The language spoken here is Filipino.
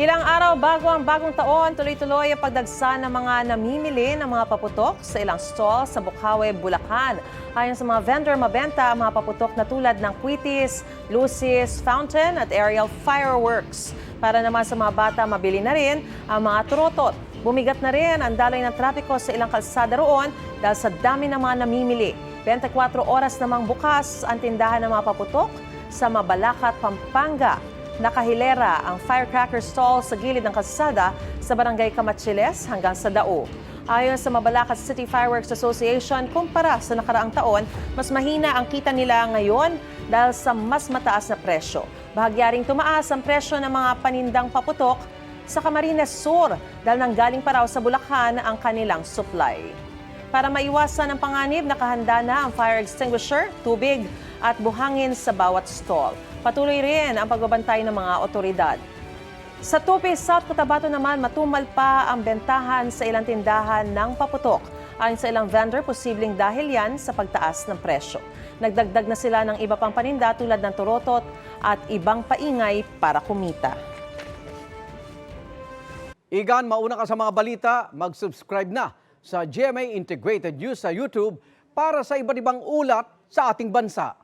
Ilang araw bago ang bagong taon, tuloy-tuloy ang pagdagsa ng mga namimili ng mga paputok sa ilang stall sa Bukawi, Bulacan. Ayon sa mga vendor, mabenta ang mga paputok na tulad ng kwitis, lucis, fountain at aerial fireworks. Para naman sa mga bata, mabili na rin ang mga turotot. Bumigat na rin ang daloy ng trapiko sa ilang kalsada roon dahil sa dami ng mga namimili. 24 oras namang bukas ang tindahan ng mga paputok sa Mabalacat, Pampanga. Nakahilera ang firecracker stall sa gilid ng kalsada sa barangay Camachiles hanggang sa Dao. Ayon sa Mabalacat City Fireworks Association, kumpara sa nakaraang taon, mas mahina ang kita nila ngayon dahil sa mas mataas na presyo. Bahagyaring tumaas ang presyo ng mga panindang paputok sa Camarines Sur dahil nanggaling pa raw sa Bulacan ang kanilang supply. Para maiwasan ang panganib, nakahanda na ang fire extinguisher, tubig at buhangin sa bawat stall. Patuloy rin ang pagbabantay ng mga otoridad. Sa Tupi, South Cotabato naman, matumal pa ang bentahan sa ilang tindahan ng paputok. Ayon sa ilang vendor, posibleng dahil yan sa pagtaas ng presyo. Nagdagdag na sila ng iba pang paninda tulad ng turotot at ibang paingay para kumita. Igan, mauna ka sa mga balita, mag-subscribe na sa GMA Integrated News sa YouTube para sa iba't ibang ulat sa ating bansa.